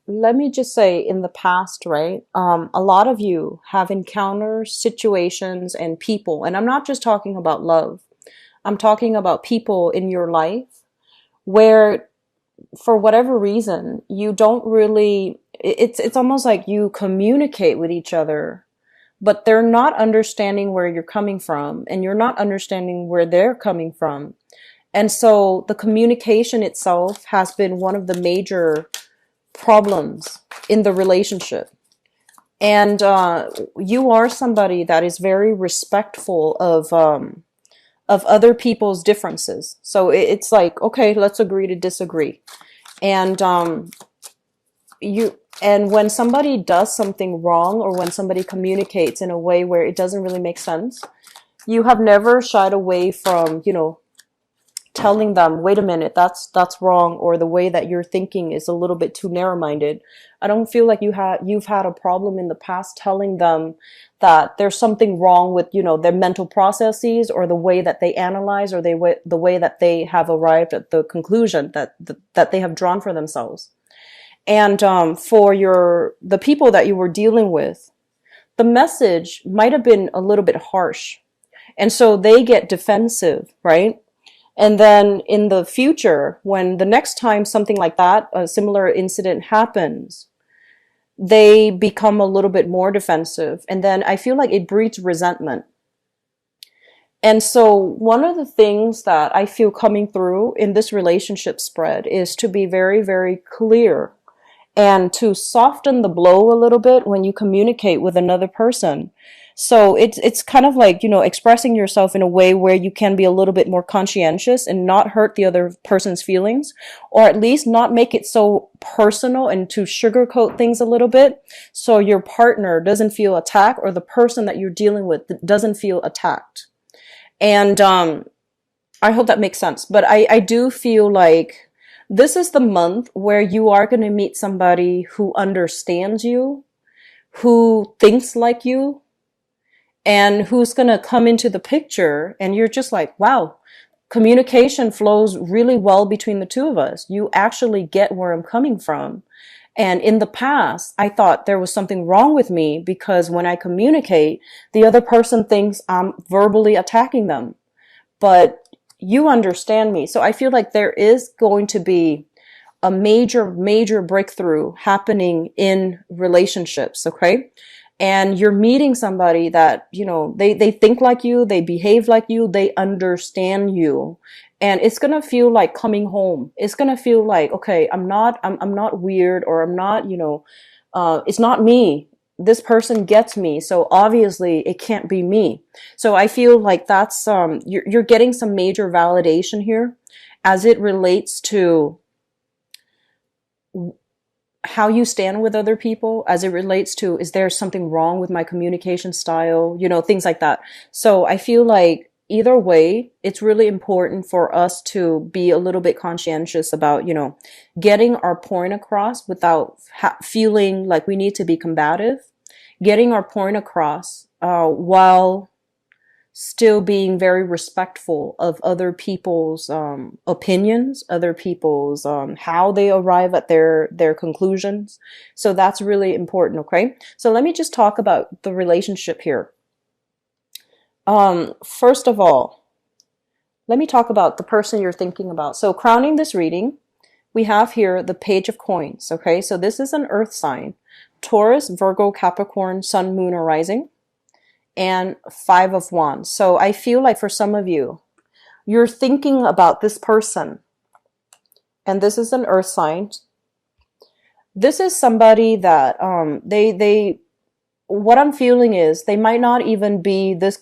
let me just say in the past, right? A lot of you have encountered situations and people, and I'm not just talking about love. I'm talking about people in your life where for whatever reason you don't really it's almost like you communicate with each other, but they're not understanding where you're coming from and you're not understanding where they're coming from. And so the communication itself has been one of the major problems in the relationship. And you are somebody that is very respectful of other people's differences. So it's like, okay, let's agree to disagree. And you and when somebody does something wrong or when somebody communicates in a way where it doesn't really make sense, you have never shied away from, telling them, wait a minute, that's wrong, or the way that you're thinking is a little bit too narrow-minded. I don't feel like you've had a problem in the past telling them that there's something wrong with, their mental processes or the way that they analyze or the way that they have arrived at the conclusion that they have drawn for themselves. And for the people that you were dealing with, the message might have been a little bit harsh. And so they get defensive, right? And then in the future, when the next time something like that, a similar incident happens, they become a little bit more defensive. And then I feel like it breeds resentment. And so one of the things that I feel coming through in this relationship spread is to be very, very clear and to soften the blow a little bit when you communicate with another person. So it's kind of like, expressing yourself in a way where you can be a little bit more conscientious and not hurt the other person's feelings, or at least not make it so personal and to sugarcoat things a little bit so your partner doesn't feel attacked or the person that you're dealing with doesn't feel attacked. And I hope that makes sense. But I do feel like this is the month where you are going to meet somebody who understands you, who thinks like you, and who's going to come into the picture. And you're just like, wow, communication flows really well between the two of us. You actually get where I'm coming from. And in the past, I thought there was something wrong with me because when I communicate, the other person thinks I'm verbally attacking them. But you understand me. So I feel like there is going to be a major, major breakthrough happening in relationships, okay? And you're meeting somebody that, they think like you, they behave like you, they understand you. And it's going to feel like coming home. It's going to feel like, okay, I'm not weird, or I'm not, it's not me. This person gets me. So obviously it can't be me. So I feel like that's, you're getting some major validation here as it relates to how you stand with other people, as it relates to, is there something wrong with my communication style, things like that. So I feel like either way, it's really important for us to be a little bit conscientious about, getting our point across without feeling like we need to be combative, getting our point across while still being very respectful of other people's opinions, other people's how they arrive at their conclusions. So that's really important, okay? So let me just talk about the relationship here. First of all, let me talk about the person you're thinking about. So crowning this reading, we have here the Page of Coins, okay? So this is an earth sign, Taurus, Virgo, Capricorn, Sun, Moon, or Rising, and Five of Wands. So I feel like for some of you, you're thinking about this person, and this is an earth sign. This is somebody that what I'm feeling is they might not even be this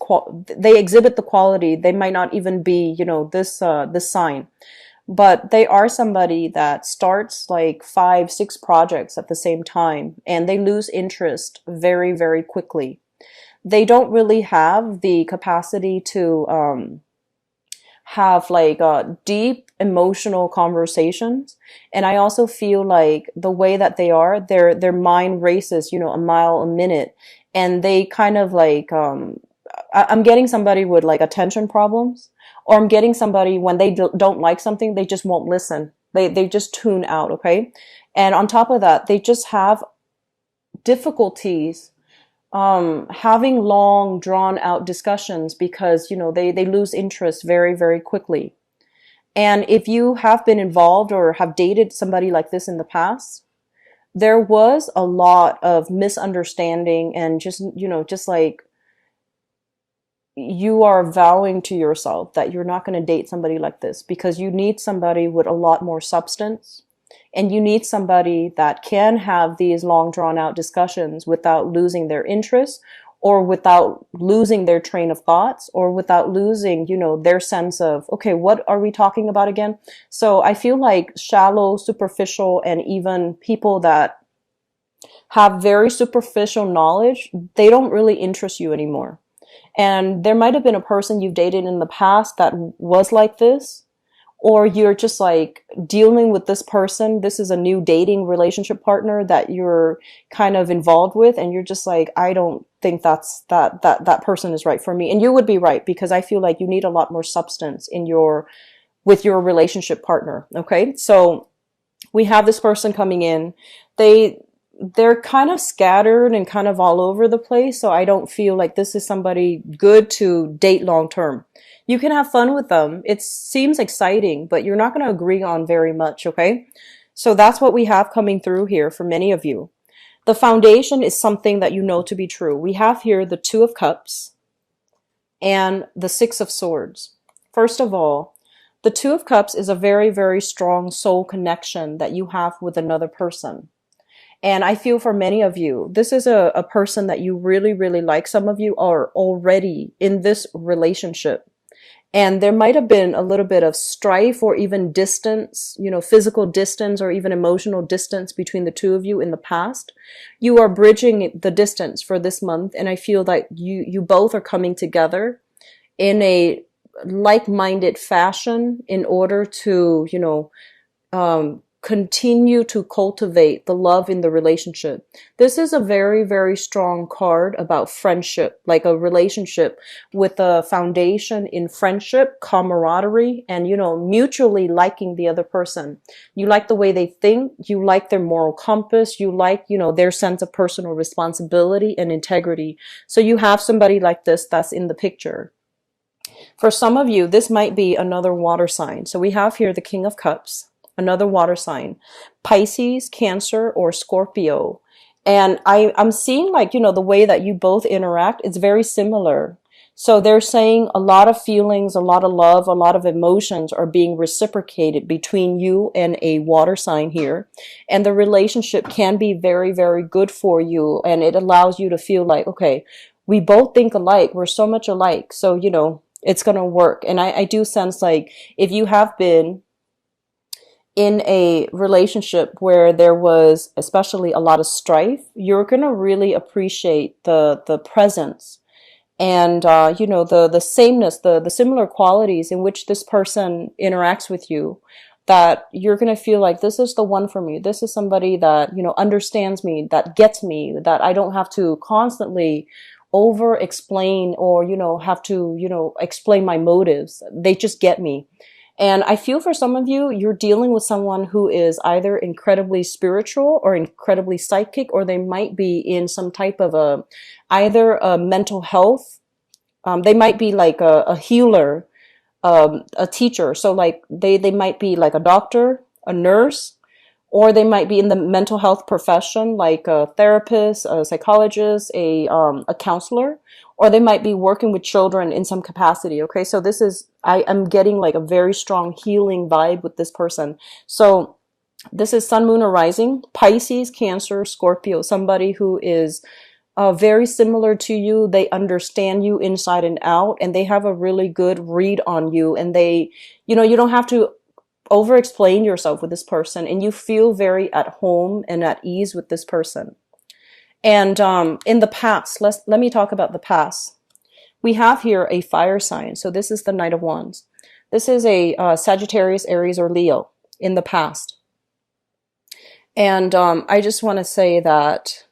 they exhibit the quality, they might not even be, this sign, but they are somebody that starts like 5, 6 projects at the same time, and they lose interest very, very quickly. They don't really have the capacity to have like deep emotional conversations. And I also feel like the way that they are, their mind races, a mile a minute, and they kind of like I'm getting somebody with like attention problems, or I'm getting somebody when they don't like something, they just won't listen. They just tune out, okay? And on top of that, they just have difficulties having long drawn out discussions because, they lose interest very, very quickly. And if you have been involved or have dated somebody like this in the past, there was a lot of misunderstanding and just like you are vowing to yourself that you're not going to date somebody like this because you need somebody with a lot more substance, and you need somebody that can have these long drawn out discussions without losing their interest, or without losing their train of thoughts, or without losing, their sense of, okay, what are we talking about again? So I feel like shallow, superficial, and even people that have very superficial knowledge, they don't really interest you anymore. And there might have been a person you've dated in the past that was like this, or you're just like dealing with this person. This is a new dating relationship partner that you're kind of involved with, and you're just like, I don't think that person is right for me. And you would be right, because I feel like you need a lot more substance with your relationship partner. Okay. So we have this person coming in. They're kind of scattered and kind of all over the place. So I don't feel like this is somebody good to date long term. You can have fun with them. It seems exciting, but you're not going to agree on very much. Okay. So that's what we have coming through here for many of you. The foundation is something that you know to be true. We have here the Two of Cups and the Six of Swords. First of all, the Two of Cups is a very, very strong soul connection that you have with another person. And I feel for many of you, this is a person that you really, really like. Some of you are already in this relationship. And there might have been a little bit of strife or even distance, physical distance or even emotional distance between the two of you in the past. You are bridging the distance for this month. And I feel that you both are coming together in a like-minded fashion in order to, continue to cultivate the love in the relationship. This is a very, very strong card about friendship, like a relationship with a foundation in friendship, camaraderie, and, mutually liking the other person. You like the way they think, you like their moral compass, you like, their sense of personal responsibility and integrity. So you have somebody like this that's in the picture. For some of you, this might be another water sign. So we have here the King of Cups, another water sign, Pisces, Cancer, or Scorpio. And I'm seeing like, the way that you both interact, it's very similar. So they're saying a lot of feelings, a lot of love, a lot of emotions are being reciprocated between you and a water sign here. And the relationship can be very, very good for you. And it allows you to feel like, okay, we both think alike. We're so much alike. So, it's going to work. And I do sense like if you have been in a relationship where there was especially a lot of strife, you're going to really appreciate the presence and, the sameness, the similar qualities in which this person interacts with you, that you're going to feel like this is the one for me. This is somebody that, understands me, that gets me, that I don't have to constantly over explain or, have to, explain my motives. They just get me. And I feel for some of you, you're dealing with someone who is either incredibly spiritual or incredibly psychic, or they might be in some type of either a mental health. They might be like a healer, a teacher. So like they might be like a doctor, a nurse, or they might be in the mental health profession, like a therapist, a psychologist, a counselor, or they might be working with children in some capacity. Okay, so I am getting like a very strong healing vibe with this person. So this is Sun, Moon, or Rising, Pisces, Cancer, Scorpio, somebody who is very similar to you. They understand you inside and out, and they have a really good read on you. And they, you don't have to over explain yourself with this person, and you feel very at home and at ease with this person. And in the past, let me talk about the past. We have here a fire sign. So this is the Knight of Wands. This is a Sagittarius, Aries, or Leo in the past. And I just want to say that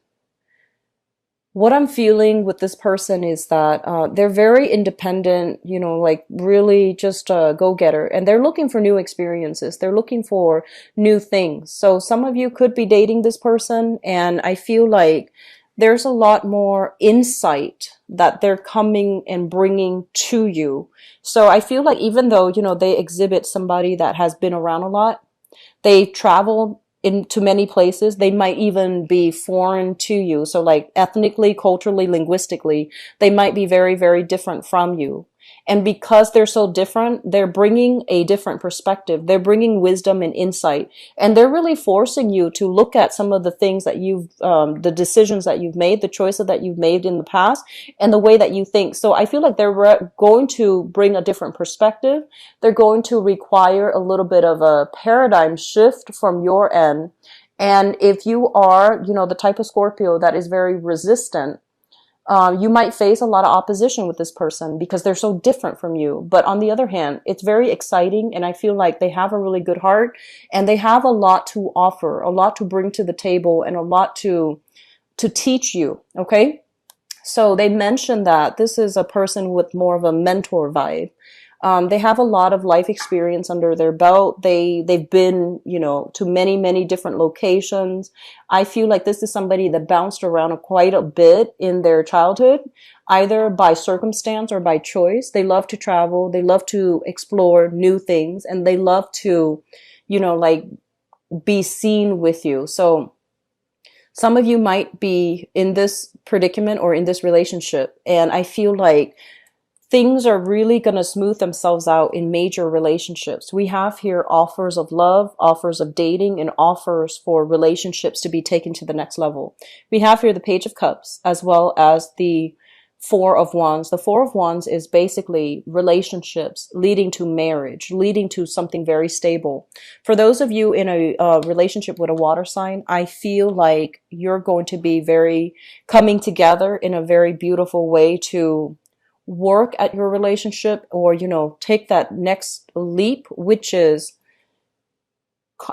What I'm feeling with this person is that they're very independent, you know, like really just a go-getter, and they're looking for new experiences. They're looking for new things. So some of you could be dating this person, and I feel like there's a lot more insight that they're coming and bringing to you. So I feel like even though, you know, they exhibit somebody that has been around a lot, they travel into many places. They might even be foreign to you. So like ethnically, culturally, linguistically, they might be very, very different from you. And because they're so different, they're bringing a different perspective. They're bringing wisdom and insight. And they're really forcing you to look at some of the things that the decisions that you've made, the choices that you've made in the past, and the way that you think. So I feel like they're going to bring a different perspective. They're going to require a little bit of a paradigm shift from your end. And if you are, you know, the type of Scorpio that is very resistant, you might face a lot of opposition with this person because they're so different from you. But on the other hand, it's very exciting, and I feel like they have a really good heart, and they have a lot to offer, a lot to bring to the table, and a lot to teach you. Okay. So they mentioned that this is a person with more of a mentor vibe. They have a lot of life experience under their belt. They've been, you know, to many, many different locations. I feel like this is somebody that bounced around quite a bit in their childhood, either by circumstance or by choice. They love to travel. They love to explore new things, and they love to, you know, like be seen with you. So some of you might be in this predicament or in this relationship, and I feel like things are really going to smooth themselves out in major relationships. We have here offers of love, offers of dating, and offers for relationships to be taken to the next level. We have here the Page of Cups as well as the Four of Wands. The Four of Wands is basically relationships leading to marriage, leading to something very stable. For those of you in a relationship with a water sign, I feel like you're going to be very coming together in a very beautiful way to work at your relationship, or, you know, take that next leap, which is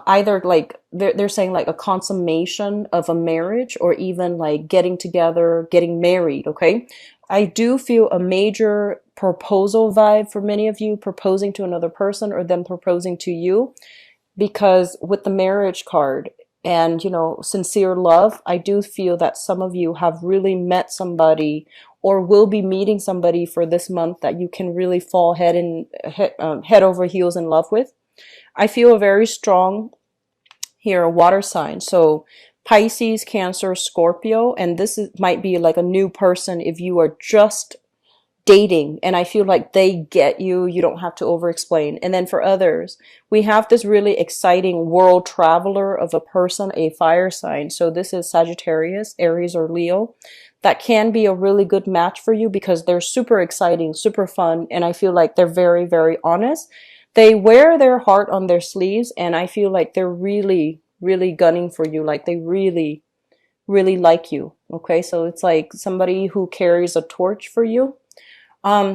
either like they're saying like a consummation of a marriage, or even like getting together, getting married. Okay. I do feel a major proposal vibe for many of you, proposing to another person or them proposing to you, because with the marriage card and, you know, sincere love, I do feel that some of you have really met somebody or will be meeting somebody for this month that you can really fall head over heels in love with. I feel a very strong here water sign. So Pisces, Cancer, Scorpio, and might be like a new person if you are just dating, and I feel like they get you. You don't have to over explain. And then for others, we have this really exciting world traveler of a person, a fire sign. So this is Sagittarius, Aries, or Leo. That can be a really good match for you because they're super exciting, super fun, and I feel like they're very, very honest. They wear their heart on their sleeves, and I feel like they're really, really gunning for you. Like they really, really like you. Okay, so it's like somebody who carries a torch for you.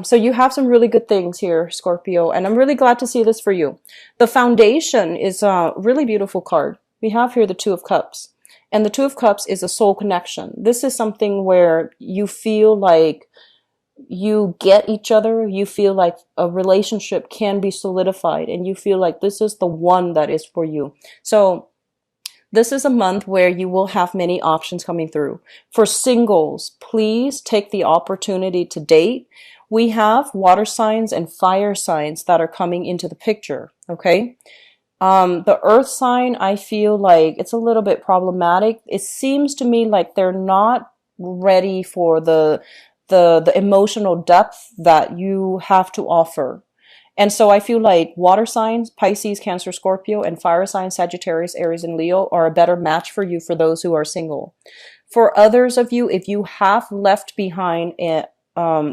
So you have some really good things here, Scorpio, and I'm really glad to see this for you. The Foundation is a really beautiful card. We have here the Two of Cups, and the Two of Cups is a soul connection. This is something where you feel like you get each other, you feel like a relationship can be solidified, and you feel like this is the one that is for you. So this is a month where you will have many options coming through. For singles, please take the opportunity to date. We have water signs and fire signs that are coming into the picture, okay? The earth sign, I feel like it's a little bit problematic. It seems to me like they're not ready for the emotional depth that you have to offer. And so I feel like water signs, Pisces, Cancer, Scorpio, and fire signs, Sagittarius, Aries, and Leo are a better match for you for those who are single. For others of you, if you have left behind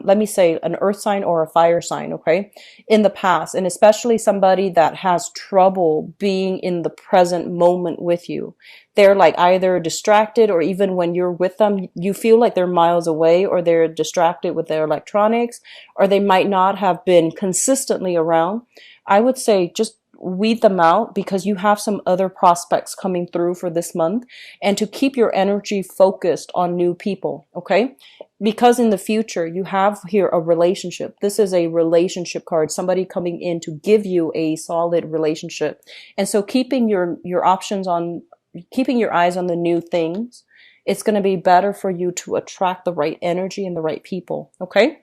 let me say an earth sign or a fire sign, okay, in the past, and especially somebody that has trouble being in the present moment with you. They're like either distracted, or even when you're with them, you feel like they're miles away, or they're distracted with their electronics, or they might not have been consistently around. I would say just weed them out because you have some other prospects coming through for this month, and to keep your energy focused on new people, okay? Because in the future, you have here a relationship. This is a relationship card, somebody coming in to give you a solid relationship. And so keeping your options on, keeping your eyes on the new things, it's going to be better for you to attract the right energy and the right people, okay?